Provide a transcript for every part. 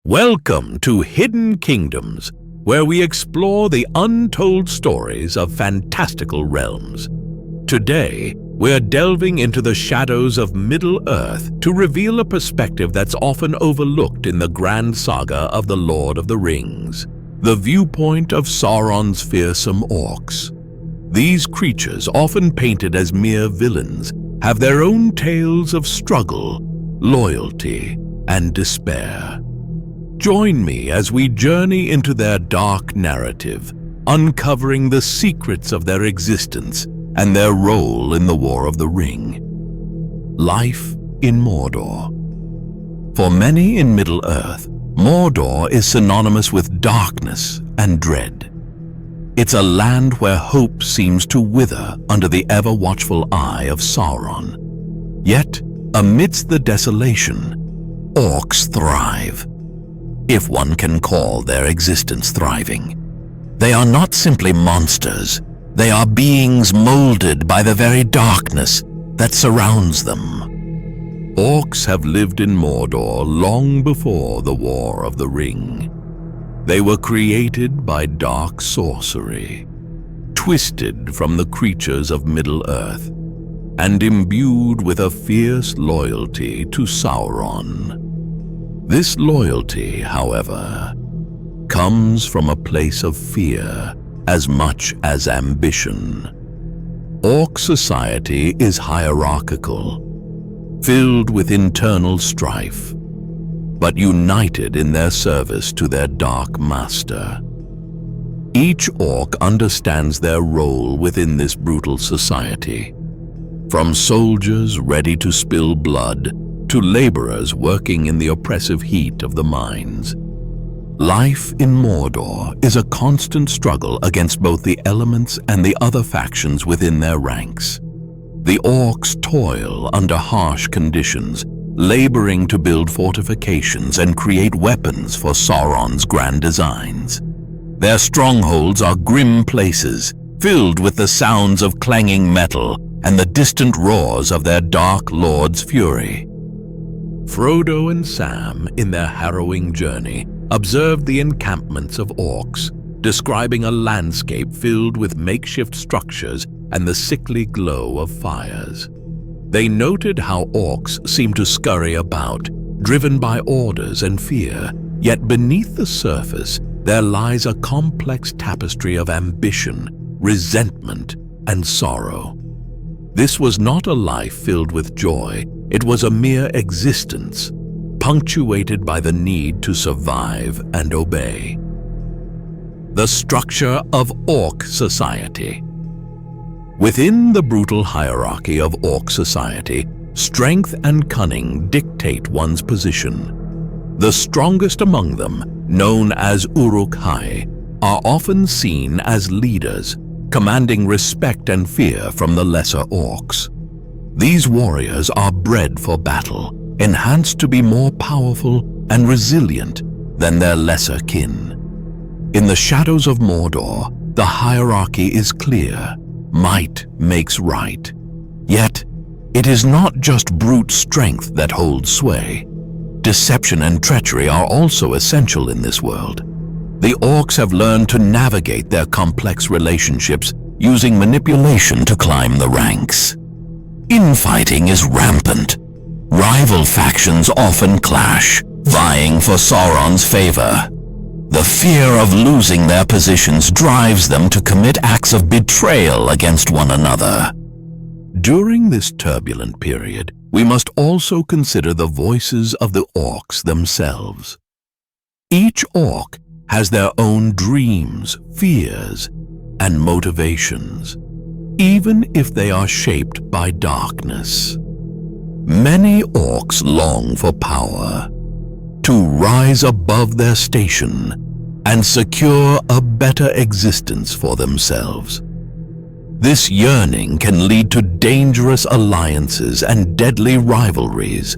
Welcome to Hidden Kingdoms, where we explore the untold stories of fantastical realms. Today, we're delving into the shadows of Middle-earth to reveal a perspective that's often overlooked in the grand saga of the Lord of the Rings, the viewpoint of Sauron's fearsome orcs. These creatures, often painted as mere villains, have their own tales of struggle, loyalty, and despair. Join me as we journey into their dark narrative, uncovering the secrets of their existence and their role in the War of the Ring. Life in Mordor. For many in Middle-earth, Mordor is synonymous with darkness and dread. It's a land where hope seems to wither under the ever-watchful eye of Sauron. Yet, amidst the desolation, orcs thrive. If one can call their existence thriving. They are not simply monsters, they are beings molded by the very darkness that surrounds them. Orcs have lived in Mordor long before the War of the Ring. They were created by dark sorcery, twisted from the creatures of Middle-earth, and imbued with a fierce loyalty to Sauron. This loyalty, however, comes from a place of fear as much as ambition. Orc society is hierarchical, filled with internal strife, but united in their service to their dark master. Each orc understands their role within this brutal society, from soldiers ready to spill blood to laborers working in the oppressive heat of the mines. Life in Mordor is a constant struggle against both the elements and the other factions within their ranks. The orcs toil under harsh conditions, laboring to build fortifications and create weapons for Sauron's grand designs. Their strongholds are grim places, filled with the sounds of clanging metal and the distant roars of their dark lord's fury. Frodo and Sam, in their harrowing journey, observed the encampments of orcs, describing a landscape filled with makeshift structures and the sickly glow of fires. They noted how orcs seemed to scurry about, driven by orders and fear, yet beneath the surface there lies a complex tapestry of ambition, resentment, and sorrow. This was not a life filled with joy. It was a mere existence, punctuated by the need to survive and obey. The structure of Orc society. Within the brutal hierarchy of Orc society, strength and cunning dictate one's position. The strongest among them, known as Uruk-hai, are often seen as leaders, commanding respect and fear from the lesser orcs. These warriors are bred for battle, enhanced to be more powerful and resilient than their lesser kin. In the shadows of Mordor, the hierarchy is clear. Might makes right. Yet, it is not just brute strength that holds sway. Deception and treachery are also essential in this world. The orcs have learned to navigate their complex relationships using manipulation to climb the ranks. Infighting is rampant. Rival factions often clash, vying for Sauron's favor. The fear of losing their positions drives them to commit acts of betrayal against one another. During this turbulent period, we must also consider the voices of the orcs themselves. Each orc has their own dreams, fears, and motivations, even if they are shaped by darkness. Many orcs long for power, to rise above their station and secure a better existence for themselves. This yearning can lead to dangerous alliances and deadly rivalries,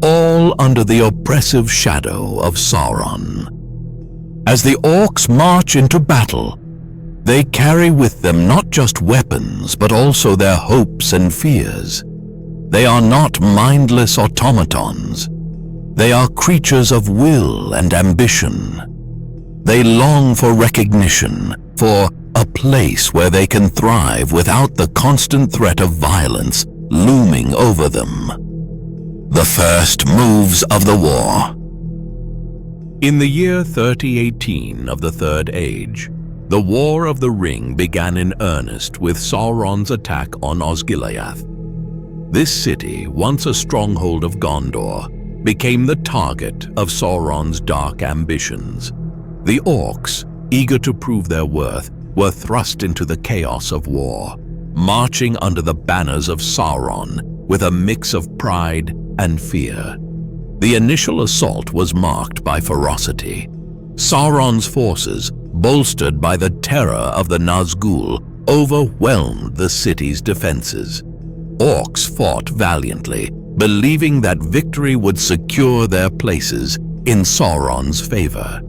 all under the oppressive shadow of Sauron. As the orcs march into battle, they carry with them not just weapons, but also their hopes and fears. They are not mindless automatons. They are creatures of will and ambition. They long for recognition, for a place where they can thrive without the constant threat of violence looming over them. The first moves of the war. In the year 3018 of the Third Age, the War of the Ring began in earnest with Sauron's attack on Osgiliath. This city, once a stronghold of Gondor, became the target of Sauron's dark ambitions. The Orcs, eager to prove their worth, were thrust into the chaos of war, marching under the banners of Sauron with a mix of pride and fear. The initial assault was marked by ferocity. Sauron's forces, bolstered by the terror of the Nazgul, overwhelmed the city's defenses. Orcs fought valiantly, believing that victory would secure their places in Sauron's favor.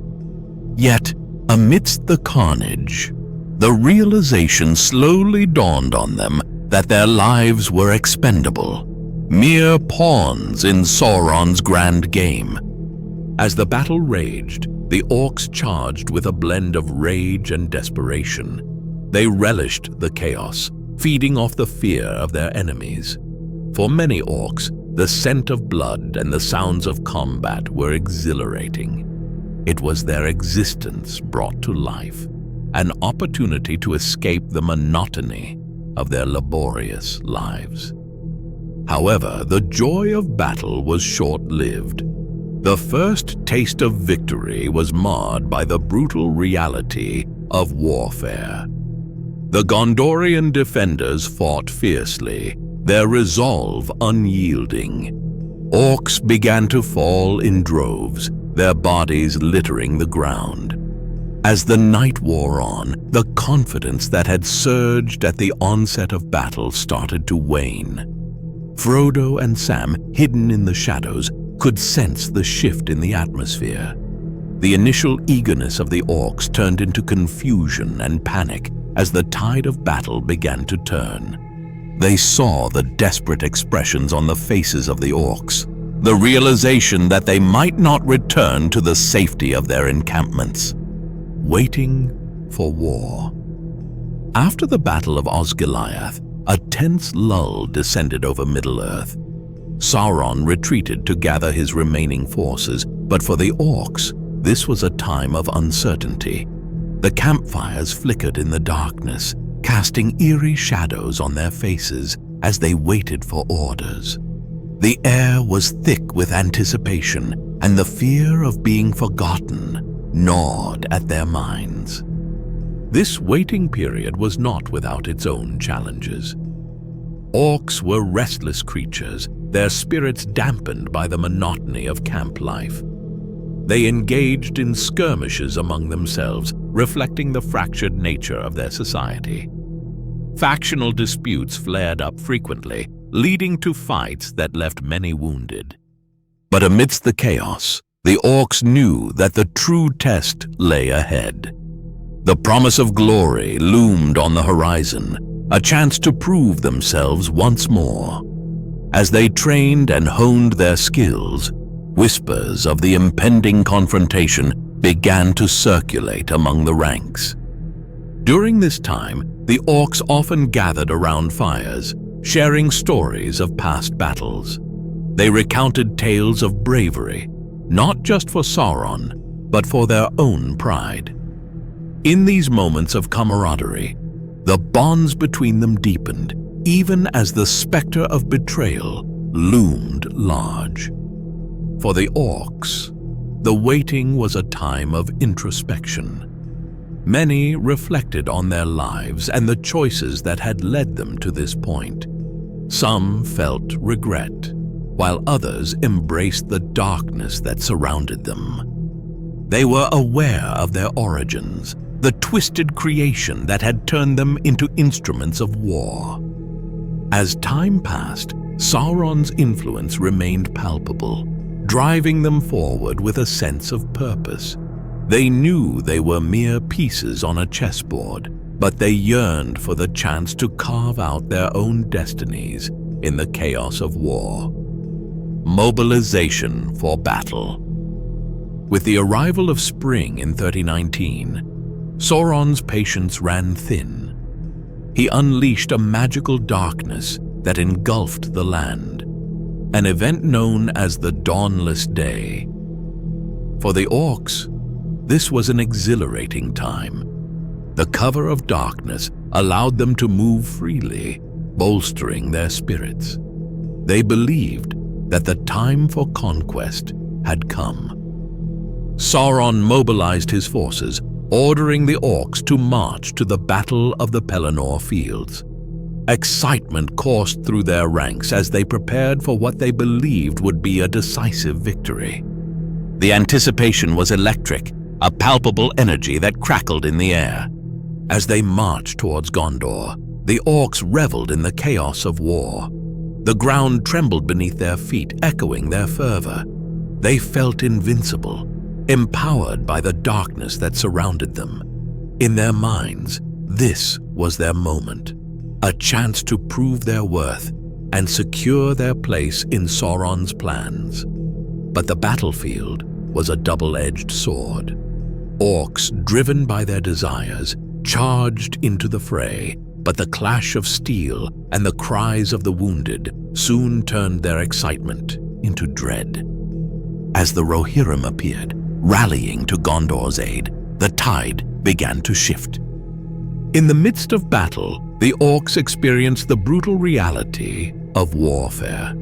Yet, amidst the carnage, the realization slowly dawned on them that their lives were expendable, mere pawns in Sauron's grand game. As the battle raged, the Orcs charged with a blend of rage and desperation. They relished the chaos, feeding off the fear of their enemies. For many Orcs, the scent of blood and the sounds of combat were exhilarating. It was their existence brought to life, an opportunity to escape the monotony of their laborious lives. However, the joy of battle was short-lived. The first taste of victory was marred by the brutal reality of warfare. The Gondorian defenders fought fiercely, their resolve unyielding. Orcs began to fall in droves, their bodies littering the ground. As the night wore on, the confidence that had surged at the onset of battle started to wane. Frodo and Sam, hidden in the shadows, could sense the shift in the atmosphere. The initial eagerness of the Orcs turned into confusion and panic as the tide of battle began to turn. They saw the desperate expressions on the faces of the Orcs, the realization that they might not return to the safety of their encampments, waiting for war. After the Battle of Osgiliath, a tense lull descended over Middle-earth. Sauron retreated to gather his remaining forces, but for the Orcs, this was a time of uncertainty. The campfires flickered in the darkness, casting eerie shadows on their faces as they waited for orders. The air was thick with anticipation, and the fear of being forgotten gnawed at their minds. This waiting period was not without its own challenges. Orcs were restless creatures, their spirits dampened by the monotony of camp life. They engaged in skirmishes among themselves, reflecting the fractured nature of their society. Factional disputes flared up frequently, leading to fights that left many wounded. But amidst the chaos, the Orcs knew that the true test lay ahead. The promise of glory loomed on the horizon, a chance to prove themselves once more. As they trained and honed their skills, whispers of the impending confrontation began to circulate among the ranks. During this time, the Orcs often gathered around fires, sharing stories of past battles. They recounted tales of bravery, not just for Sauron, but for their own pride. In these moments of camaraderie, the bonds between them deepened, even as the specter of betrayal loomed large. For the Orcs, the waiting was a time of introspection. Many reflected on their lives and the choices that had led them to this point. Some felt regret, while others embraced the darkness that surrounded them. They were aware of their origins, the twisted creation that had turned them into instruments of war. As time passed, Sauron's influence remained palpable, driving them forward with a sense of purpose. They knew they were mere pieces on a chessboard, but they yearned for the chance to carve out their own destinies in the chaos of war. mobilization for battle. With the arrival of spring in 3019, Sauron's patience ran thin. He unleashed a magical darkness that engulfed the land, an event known as the Dawnless Day. For the Orcs, this was an exhilarating time. The cover of darkness allowed them to move freely, bolstering their spirits. They believed that the time for conquest had come. Sauron mobilized his forces, ordering the Orcs to march to the Battle of the Pelennor Fields. Excitement coursed through their ranks as they prepared for what they believed would be a decisive victory. The anticipation was electric, a palpable energy that crackled in the air. As they marched towards Gondor, the Orcs reveled in the chaos of war. The ground trembled beneath their feet, echoing their fervor. They felt invincible, empowered by the darkness that surrounded them. In their minds, this was their moment, a chance to prove their worth and secure their place in Sauron's plans. But the battlefield was a double-edged sword. Orcs, driven by their desires, charged into the fray, but the clash of steel and the cries of the wounded soon turned their excitement into dread. As the Rohirrim appeared, rallying to Gondor's aid, the tide began to shift. In the midst of battle, the Orcs experienced the brutal reality of warfare.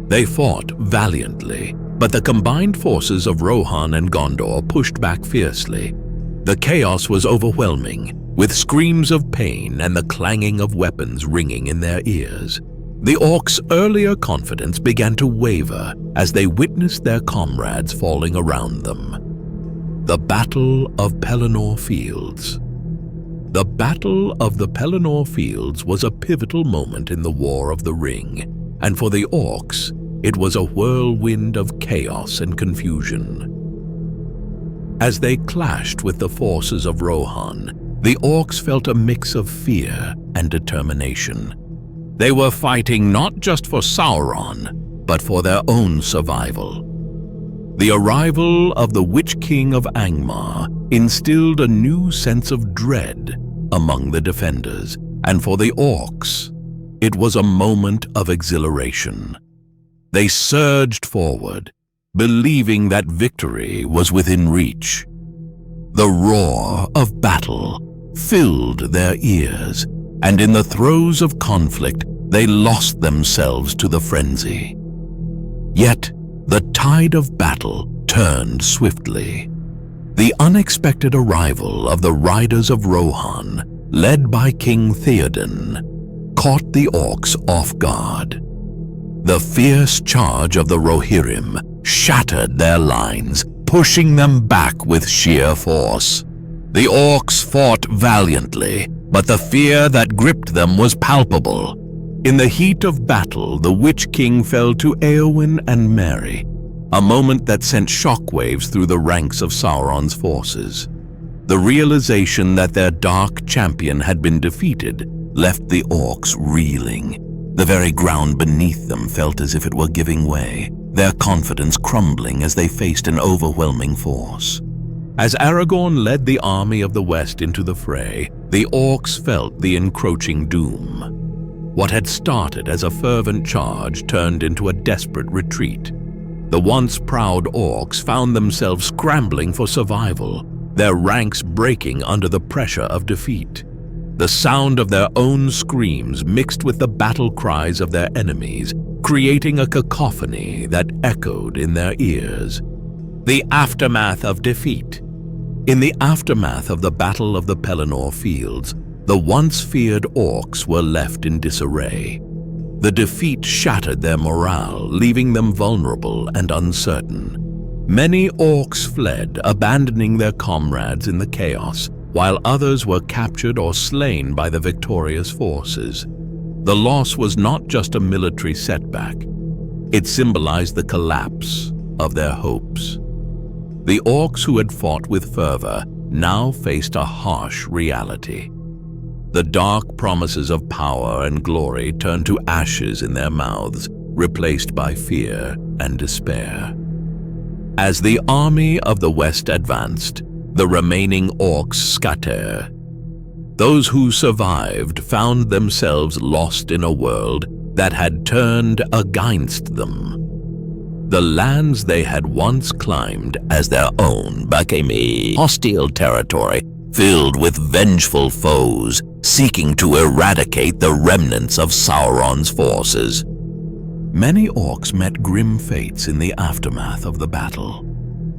They fought valiantly, but the combined forces of Rohan and Gondor pushed back fiercely. The chaos was overwhelming, with screams of pain and the clanging of weapons ringing in their ears. The Orcs' earlier confidence began to waver as they witnessed their comrades falling around them. The Battle of Pelennor Fields. The Battle of the Pelennor Fields was a pivotal moment in the War of the Ring, and for the Orcs, it was a whirlwind of chaos and confusion. As they clashed with the forces of Rohan, the Orcs felt a mix of fear and determination. They were fighting not just for Sauron, but for their own survival. The arrival of the Witch King of Angmar instilled a new sense of dread among the defenders, and for the Orcs, it was a moment of exhilaration. They surged forward, believing that victory was within reach. The roar of battle filled their ears, and in the throes of conflict, they lost themselves to the frenzy. Yet, the tide of battle turned swiftly. The unexpected arrival of the riders of Rohan, led by King Theoden, caught the Orcs off guard. The fierce charge of the Rohirrim shattered their lines, pushing them back with sheer force. The Orcs fought valiantly, but the fear that gripped them was palpable. In the heat of battle, the Witch King fell to Éowyn and Merry, a moment that sent shockwaves through the ranks of Sauron's forces. The realization that their dark champion had been defeated left the Orcs reeling. The very ground beneath them felt as if it were giving way, their confidence crumbling as they faced an overwhelming force. As Aragorn led the army of the West into the fray, the Orcs felt the encroaching doom. What had started as a fervent charge turned into a desperate retreat. The once proud Orcs found themselves scrambling for survival, their ranks breaking under the pressure of defeat. The sound of their own screams mixed with the battle cries of their enemies, creating a cacophony that echoed in their ears. The aftermath of defeat. In the aftermath of the Battle of the Pelennor Fields, the once feared Orcs were left in disarray. The defeat shattered their morale, leaving them vulnerable and uncertain. Many Orcs fled, abandoning their comrades in the chaos, while others were captured or slain by the victorious forces. The loss was not just a military setback. It symbolized the collapse of their hopes. The Orcs who had fought with fervor now faced a harsh reality. The dark promises of power and glory turned to ashes in their mouths, replaced by fear and despair. As the army of the West advanced, the remaining Orcs scattered. Those who survived found themselves lost in a world that had turned against them. The lands they had once claimed as their own became a hostile territory filled with vengeful foes seeking to eradicate the remnants of Sauron's forces. Many Orcs met grim fates in the aftermath of the battle.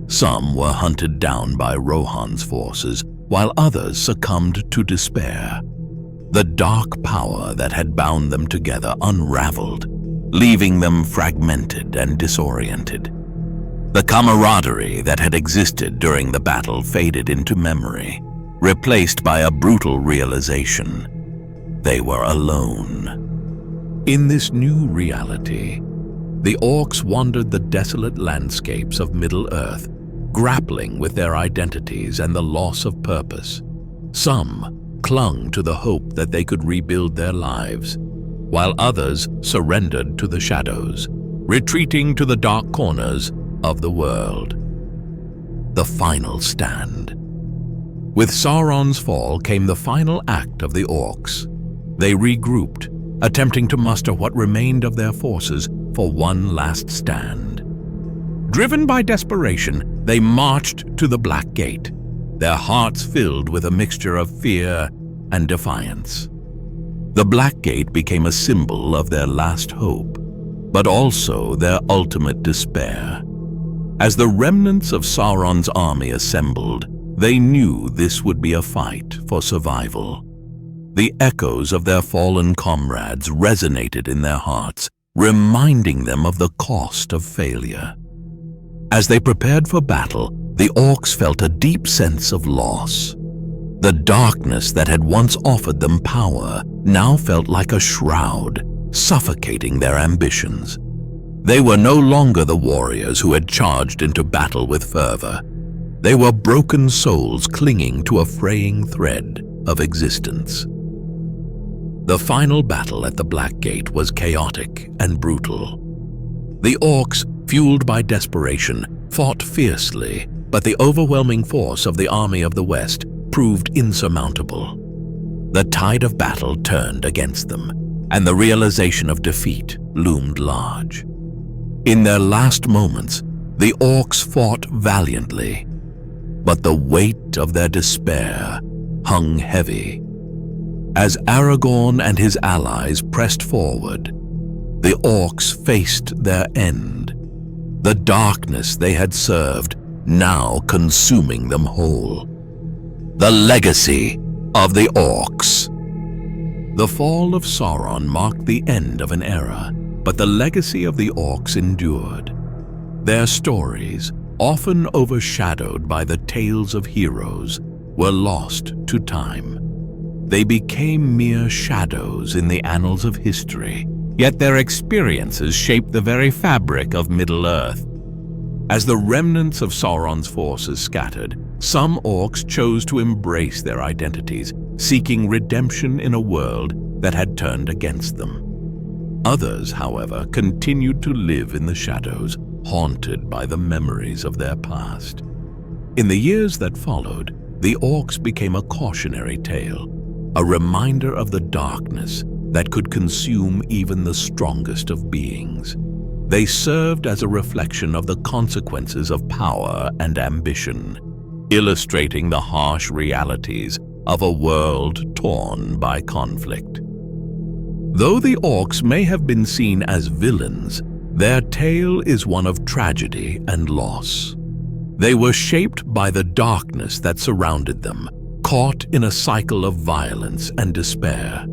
Some were hunted down by Rohan's forces, while others succumbed to despair. The dark power that had bound them together unraveled, leaving them fragmented and disoriented. The camaraderie that had existed during the battle faded into memory, replaced by a brutal realization: they were alone. In this new reality, the Orcs wandered the desolate landscapes of Middle-earth, grappling with their identities and the loss of purpose. Some clung to the hope that they could rebuild their lives, while others surrendered to the shadows, retreating to the dark corners of the world. The final stand. With Sauron's fall came the final act of the Orcs. They regrouped, attempting to muster what remained of their forces for one last stand. Driven by desperation, they marched to the BlackGate, their hearts filled with a mixture of fear and defiance. The BlackGate became a symbol of their last hope, but also their ultimate despair. As the remnants of Sauron's army assembled, they knew this would be a fight for survival. The echoes of their fallen comrades resonated in their hearts, reminding them of the cost of failure. As they prepared for battle, the Orcs felt a deep sense of loss. The darkness that had once offered them power now felt like a shroud, suffocating their ambitions. They were no longer the warriors who had charged into battle with fervor. They were broken souls clinging to a fraying thread of existence. The final battle at the BlackGate was chaotic and brutal. The Orcs, fueled by desperation, fought fiercely, but the overwhelming force of the army of the West proved insurmountable. The tide of battle turned against them, and the realization of defeat loomed large. In their last moments, the Orcs fought valiantly, but the weight of their despair hung heavy. As Aragorn and his allies pressed forward, the Orcs faced their end, the darkness they had served now consuming them whole. The legacy of the Orcs. The fall of Sauron marked the end of an era, but the legacy of the Orcs endured. Their stories, often overshadowed by the tales of heroes, were lost to time. They became mere shadows in the annals of history, yet their experiences shaped the very fabric of Middle-earth. As the remnants of Sauron's forces scattered, some Orcs chose to embrace their identities, seeking redemption in a world that had turned against them. Others, however, continued to live in the shadows, haunted by the memories of their past. In the years that followed, the Orcs became a cautionary tale, a reminder of the darkness that could consume even the strongest of beings. They served as a reflection of the consequences of power and ambition, illustrating the harsh realities of a world torn by conflict. Though the Orcs may have been seen as villains, their tale is one of tragedy and loss. They were shaped by the darkness that surrounded them, caught in a cycle of violence and despair.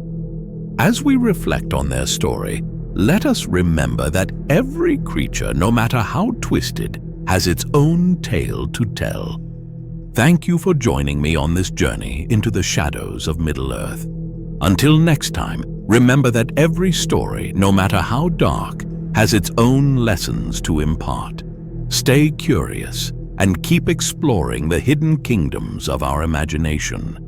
As we reflect on their story, let us remember that every creature, no matter how twisted, has its own tale to tell. Thank you for joining me on this journey into the shadows of Middle-earth. Until next time, remember that every story, no matter how dark, has its own lessons to impart. Stay curious and keep exploring the hidden kingdoms of our imagination.